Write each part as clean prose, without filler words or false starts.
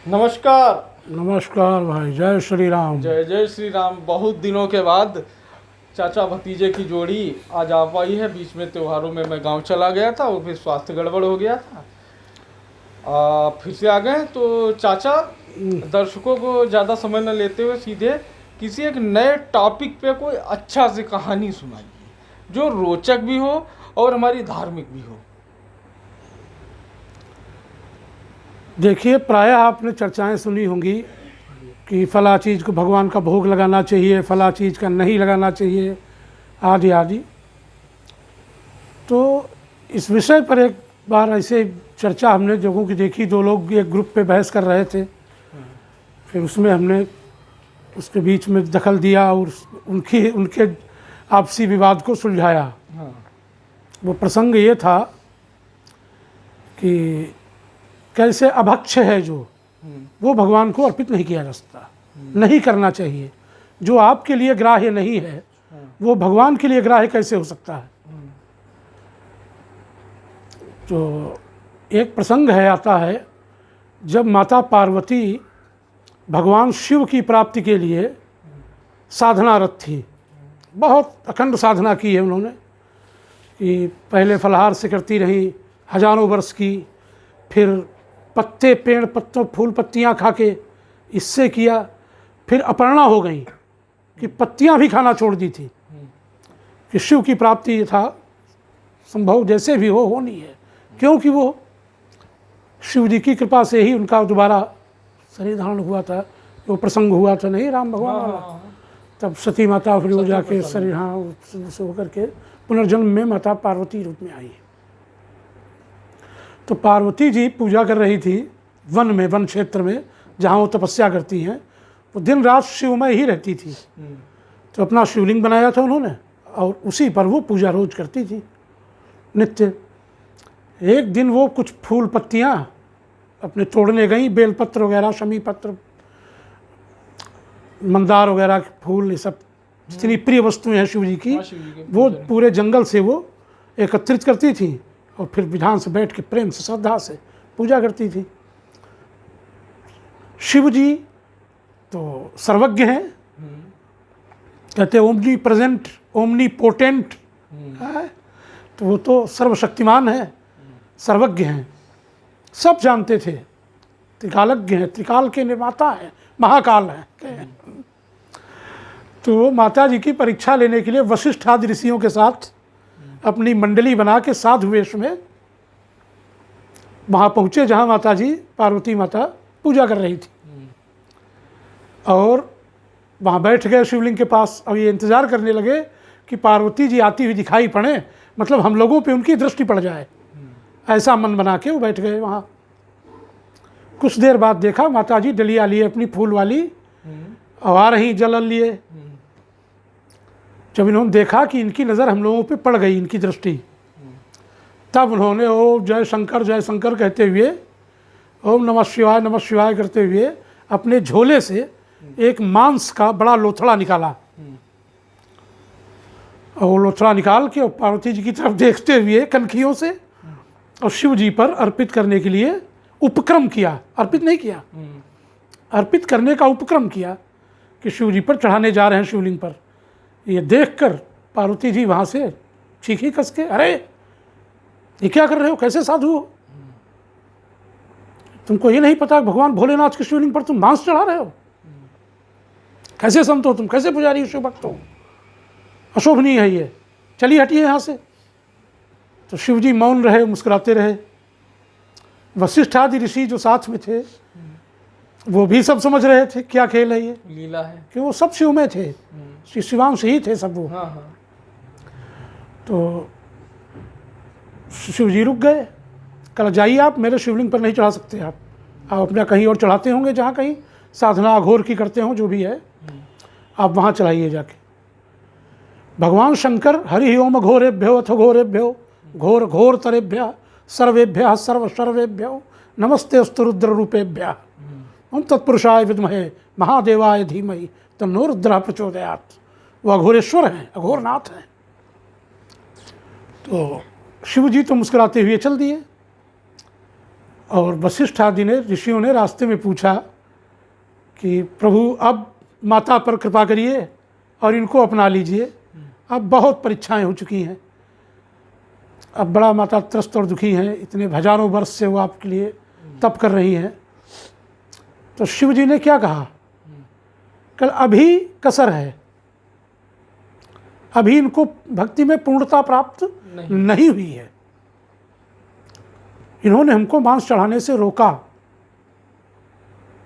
नमस्कार। नमस्कार भाई, जय श्री राम। जय जय श्री राम। बहुत दिनों के बाद चाचा भतीजे की जोड़ी आज आ पाई है। बीच में त्योहारों में मैं गांव चला गया था और फिर स्वास्थ्य गड़बड़ हो गया था। फिर से आ गए तो चाचा दर्शकों को ज़्यादा समय न लेते हुए सीधे किसी एक नए टॉपिक पे कोई अच्छा सी कहानी सुनाइए जो रोचक भी हो और हमारी धार्मिक भी हो। देखिए, प्रायः आपने चर्चाएं सुनी होंगी कि फला चीज़ को भगवान का भोग लगाना चाहिए, फला चीज़ का नहीं लगाना चाहिए, आदि आदि। तो इस विषय पर एक बार ऐसे चर्चा हमने लोगों की देखी। दो लोग एक ग्रुप पे बहस कर रहे थे, फिर उसमें हमने उसके बीच में दखल दिया और उनके आपसी विवाद को सुलझाया। हाँ। वो प्रसंग ये था कि कैसे अभक्ष है जो, वो भगवान को अर्पित नहीं किया जा सकता, नहीं करना चाहिए। जो आपके लिए ग्राह्य नहीं है वो भगवान के लिए ग्राह्य कैसे हो सकता है। तो एक प्रसंग है, आता है, जब माता पार्वती भगवान शिव की प्राप्ति के लिए साधनारत थी। बहुत अखंड साधना की है उन्होंने, कि पहले फलाहार से करती रहीं हजारों वर्ष की, फिर पत्ते, पेड़ पत्तों, फूल पत्तियां खा के इससे किया, फिर अपर्णा हो गई कि पत्तियां भी खाना छोड़ दी थी कि शिव की प्राप्ति था संभव जैसे भी हो होनी है, क्योंकि वो शिव जी की कृपा से ही उनका दोबारा शरीर धारण हुआ था। वो प्रसंग हुआ था नहीं राम भगवान वाला, तब सती माता फिर वो जाके शरीर से होकर के पुनर्जन्म में माता पार्वती रूप में आई। तो पार्वती जी पूजा कर रही थी वन में, वन क्षेत्र में जहाँ वो तपस्या करती हैं। वो दिन रात शिवमय ही रहती थी। तो अपना शिवलिंग बनाया था उन्होंने और उसी पर वो पूजा रोज करती थी नित्य। एक दिन वो कुछ फूल पत्तियाँ अपने तोड़ने गई, बेलपत्र वगैरह, शमी पत्र, मंदार वगैरह के फूल, ये सब जितनी प्रिय वस्तुएं हैं शिव जी की, वो पूरे जंगल से वो एकत्रित करती थी और फिर विधान से बैठ के प्रेम से श्रद्धा से पूजा करती थी। शिव जी तो सर्वज्ञ हैं, कहते हैं ओमनी प्रेजेंट, ओमनी पोटेंट है, तो वो तो सर्वशक्तिमान है, सर्वज्ञ हैं, सब जानते थे, त्रिकालज्ञ हैं, त्रिकाल के निर्माता हैं, महाकाल हैं। तो माता जी की परीक्षा लेने के लिए वशिष्ठ आदि ऋषियों के साथ अपनी मंडली बना के साधु वेश में वहाँ पहुँचे जहाँ माता जी, पार्वती माता पूजा कर रही थी। और वहाँ बैठ गए शिवलिंग के पास। अब ये इंतज़ार करने लगे कि पार्वती जी आती हुई दिखाई पड़े, मतलब हम लोगों पे उनकी दृष्टि पड़ जाए, ऐसा मन बना के वो बैठ गए वहाँ। कुछ देर बाद देखा माता जी डलिया लिए अपनी फूल वाली और आ रही जल लिए। जब इन्होंने देखा कि इनकी नज़र हम लोगों पे पड़ गई, इनकी दृष्टि, तब उन्होंने ओम जय शंकर कहते हुए, ओम नमः शिवाय करते हुए अपने झोले से एक मांस का बड़ा लोथड़ा निकाला। और लोथड़ा निकाल के और पार्वती जी की तरफ देखते हुए कनखियों से और शिव जी पर अर्पित करने के लिए उपक्रम किया, अर्पित नहीं किया, अर्पित करने का उपक्रम किया कि शिव जी पर चढ़ाने जा रहे हैं शिवलिंग पर। ये देखकर पार्वती जी वहाँ से चीखी कस के, अरे ये क्या कर रहे हो, कैसे साधु हो, तुमको ये नहीं पता भगवान भोलेनाथ के शिवलिंग पर तुम मांस चढ़ा रहे हो, कैसे संत हो तुम, कैसे पुजारी हो, शिव भक्त हो, अशोभनीय है ये, चलिए हटिए यहाँ से। तो शिव जी मौन रहे, मुस्कुराते रहे। वशिष्ठ आदि ऋषि जो साथ में थे वो भी सब समझ रहे थे क्या खेल है ये, लीला है, कि वो सब शिव में थे, शिवांश ही थे सब वो। तो शिव जी रुक गए, कल जाइए आप मेरे शिवलिंग पर नहीं चढ़ा सकते, आप अपना कहीं और चढ़ाते होंगे, जहाँ कहीं साधना अघोर की करते हो, जो भी है आप वहाँ चढ़ाइए जाके। भगवान शंकर हरि ओम अघोरेभ्यो अथ घोरेभ्यो घोर घोर तरेभ्य सर्वेभ्य सर्व सर्वेभ्यो नमस्ते अस्तु रुद्र रूपेभ्य ओम तत्पुरुषाय विद्महे महादेवाय धीमहि तन्नो रुद्रः प्रचोदयात्। वो अघोरेश्वर हैं, अघोरनाथ हैं। तो शिव जी तो मुस्कुराते हुए चल दिए। और वशिष्ठ आदि ने ऋषियों ने रास्ते में पूछा कि प्रभु अब माता पर कृपा करिए और इनको अपना लीजिए, अब बहुत परीक्षाएं हो चुकी हैं, अब बड़ा माता त्रस्त और दुखी हैं, इतने हजारों वर्ष से वो आपके लिए तप कर रही हैं। तो शिव जी ने क्या कहा, कल अभी कसर है, अभी इनको भक्ति में पूर्णता प्राप्त नहीं हुई है। इन्होंने हमको मांस चढ़ाने से रोका,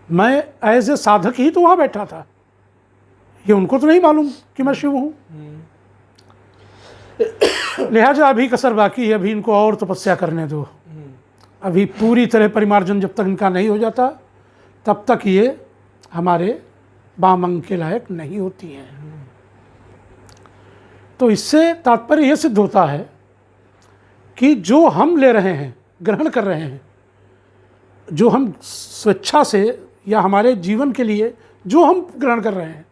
मैं एज ए साधक ही तो वहाँ बैठा था, ये उनको तो नहीं मालूम कि मैं शिव हूँ। लिहाजा अभी कसर बाकी है, अभी इनको और तपस्या करने दो, अभी पूरी तरह परिमार्जन जब तक इनका नहीं हो जाता तब तक ये हमारे वामंग के लायक नहीं होती हैं। तो इससे तात्पर्य यह सिद्ध होता है कि जो हम ले रहे हैं, ग्रहण कर रहे हैं, जो हम स्वेच्छा से या हमारे जीवन के लिए जो हम ग्रहण कर रहे हैं,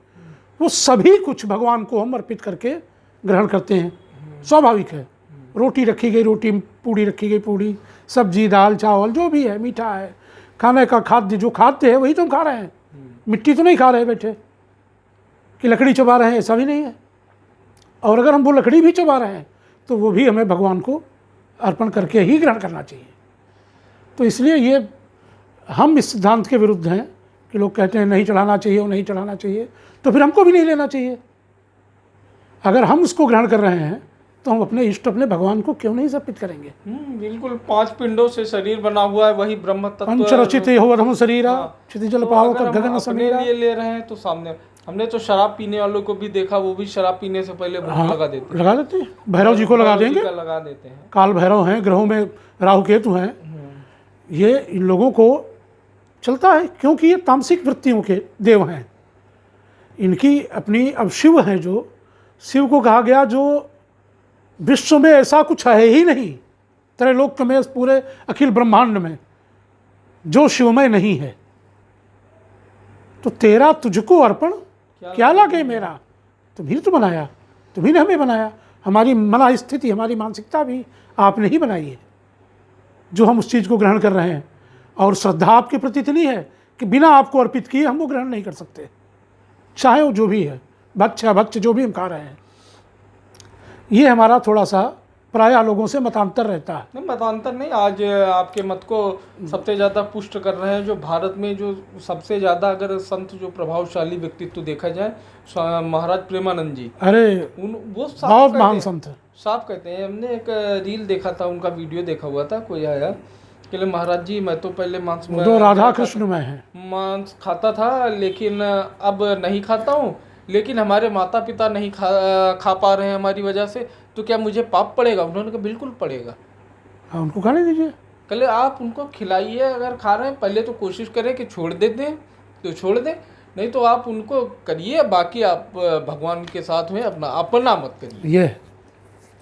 वो सभी कुछ भगवान को हम अर्पित करके ग्रहण करते हैं। स्वाभाविक है, रोटी रखी गई रोटी, पूड़ी रखी गई पूड़ी, सब्जी दाल चावल जो भी है, मीठा है, खाने का खाद्य जो खाद्य है वही तो हम खा रहे हैं। मिट्टी तो नहीं खा रहे बैठे कि लकड़ी चबा रहे हैं, ऐसा भी नहीं है। और अगर हम वो लकड़ी भी चबा रहे हैं तो वो भी हमें भगवान को अर्पण करके ही ग्रहण करना चाहिए। तो इसलिए ये हम इस सिद्धांत के विरुद्ध हैं कि लोग कहते हैं नहीं चढ़ाना चाहिए, वो नहीं चढ़ाना चाहिए, तो फिर हमको भी नहीं लेना चाहिए। अगर हम उसको ग्रहण कर रहे हैं तो हम अपने इष्ट, अपने भगवान को क्यों नहीं समर्पित करेंगे। बिल्कुल, 5 पिंडों से शरीर बना हुआ है, वही ब्रह्म तत्व। पंचरचित हो धर्म शरीरा क्षिति जल पाओ कर गगन समीरा। अपने लिए ले रहे हैं तो सामने हमने तो शराब पीने वालों को भी देखा, वो भी शराब पीने से पहले भोग लगा देते हैं। भैरव जी को लगा देंगे, लगा देते हैं। काल भैरव हैं, ग्रहों में राहु केतु हैं, ये इन लोगों को चलता है क्योंकि ये तामसिक वृत्तियों के देव हैं। इनकी अपनी, अब शिव हैं, जो शिव को कहा गया जो विश्व में ऐसा कुछ है ही नहीं, त्रैलोक्य में, पूरे अखिल ब्रह्मांड में जो शिवमय नहीं है। तो तेरा तुझको अर्पण क्या लगे मेरा, तुम्ही तो बनाया, तुम्ही ने हमें बनाया, हमारी मना स्थिति, हमारी मानसिकता भी आपने ही बनाई है जो हम उस चीज़ को ग्रहण कर रहे हैं। और श्रद्धा आपके प्रति इतनी है कि बिना आपको अर्पित किए हम वो ग्रहण नहीं कर सकते, चाहे वो जो भी है, भक्ष्य भक्ष्य जो भी हम खा रहे हैं। ये हमारा थोड़ा सा प्रायः लोगों से मतांतर रहता है। नहीं, मतांतर नहीं, आज आपके मत को सबसे ज़्यादा पुष्ट कर रहे हैं। जो भारत में जो सबसे ज़्यादा अगर संत जो प्रभावशाली व्यक्तित्व देखा जाए, महाराज प्रेमानंद जी, अरे वो बहुत महान संत है, साफ कहते हैं। हमने एक रील देखा था, उनका वीडियो देखा हुआ था, कोई आया कि महाराज जी मैं तो पहले मांस जो राधा कृष्ण में है, मांस खाता था लेकिन अब नहीं खाता हूँ, लेकिन हमारे माता पिता नहीं खा पा रहे हैं हमारी वजह से, तो क्या मुझे पाप पड़ेगा? उन्होंने कहा बिल्कुल पड़ेगा। हाँ, उनको खाने दीजिए। कल आप उनको खिलाइए, अगर खा रहे हैं पहले तो कोशिश करें कि छोड़ देते हैं तो छोड़ दें, नहीं तो आप उनको करिए, बाकी आप भगवान के साथ में अपना मत करिए। ये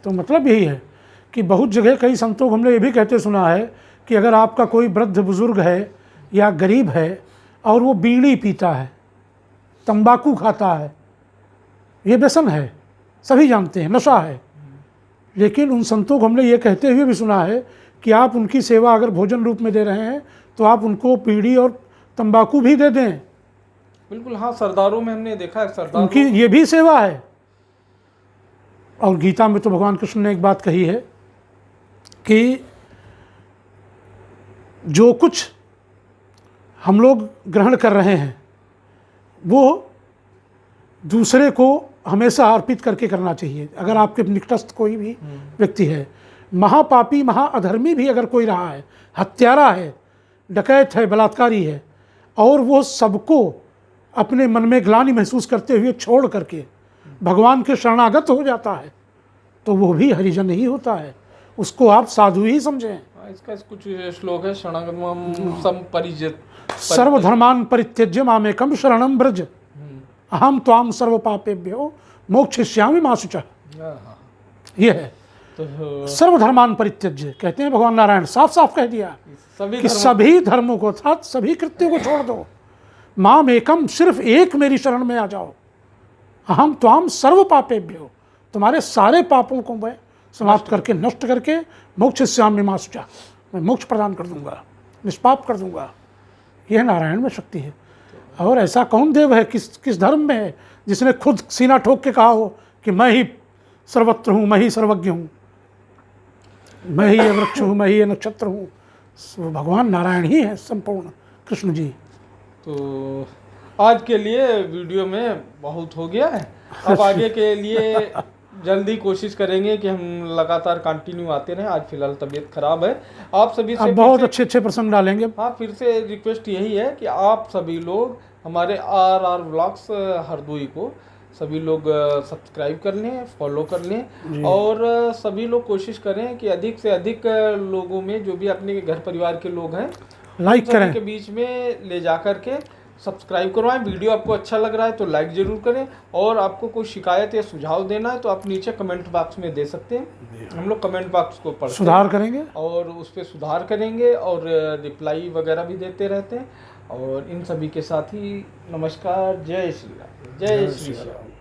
तो मतलब यही है कि बहुत जगह कई संतों को हमने ये भी कहते सुना है कि अगर आपका कोई वृद्ध बुजुर्ग है या गरीब है और वो बीड़ी पीता है, तंबाकू खाता है, ये व्यसन है, सभी जानते हैं, नशा है, लेकिन उन संतों को हमने ये कहते हुए भी सुना है कि आप उनकी सेवा अगर भोजन रूप में दे रहे हैं तो आप उनको बीड़ी और तंबाकू भी दे दें। बिल्कुल, हाँ, सरदारों में हमने देखा है, सरदार उनकी ये भी सेवा है। और गीता में तो भगवान कृष्ण ने एक बात कही है कि जो कुछ हम लोग ग्रहण कर रहे हैं वो दूसरे को हमेशा अर्पित करके करना चाहिए। अगर आपके निकटस्थ कोई भी व्यक्ति है, महापापी महाअधर्मी भी अगर कोई रहा है, हत्यारा है, डकैत है, बलात्कारी है, और वो सबको अपने मन में ग्लानि महसूस करते हुए छोड़ करके भगवान के शरणागत हो जाता है, तो वो भी हरिजन ही होता है, उसको आप साधु ही समझें। इसका कुछ श्लोक है, शरणागत परिजित सर्वधर्मान परित्यज्य मामेकम शरणम ब्रज अहम त्वाम सर्व पापेभ्यो मोक्षयिष्यामि मा शुचः। ये है तो सर्वधर्मान परित्यज्य, कहते हैं भगवान नारायण, साफ साफ कह दिया कि सभी धर्मों को अर्थात सभी कृत्यों को छोड़ दो, माम एकम, सिर्फ एक मेरी शरण में आ जाओ, अहम त्वाम सर्व पापेभ्यो, तुम्हारे सारे पापों को मैं समाप्त करके, नष्ट करके, मोक्षयिष्यामि मा शुचः, मैं मोक्ष प्रदान कर दूंगा। निष्पाप कर दूंगा। यह नारायण में शक्ति है। और ऐसा कौन देव है, किस धर्म में है जिसने खुद सीना ठोक के कहा हो कि मैं ही सर्वत्र हूँ, मैं ही सर्वज्ञ हूँ, मैं ही ये वृक्ष हूँ, मैं ही ये नक्षत्र हूँ। वो भगवान नारायण ही है संपूर्ण, कृष्ण जी। तो आज के लिए वीडियो में बहुत हो गया है। अब आगे के लिए जल्दी कोशिश करेंगे कि हम लगातार कंटिन्यू आते रहें। आज फिलहाल तबीयत खराब है। आप सभी से अब बहुत अच्छे प्रसंग डालेंगे। हाँ, फिर से रिक्वेस्ट यही है कि आप सभी लोग हमारे RR व्लॉग्स हरदोई को सभी लोग सब्सक्राइब कर लें, फॉलो कर लें, और सभी लोग कोशिश करें कि अधिक से अधिक लोगों में, जो भी अपने घर परिवार के लोग हैं, लाइक करें, के बीच में ले जा कर के सब्सक्राइब करवाएं। वीडियो आपको अच्छा लग रहा है तो लाइक ज़रूर करें, और आपको कोई शिकायत या सुझाव देना है तो आप नीचे कमेंट बॉक्स में दे सकते हैं। हम लोग कमेंट बॉक्स को पढ़ते सुधार करेंगे और उस पर सुधार करेंगे और रिप्लाई वगैरह भी देते रहते हैं। और इन सभी के साथ ही नमस्कार, जय श्री राम, जय श्री राम।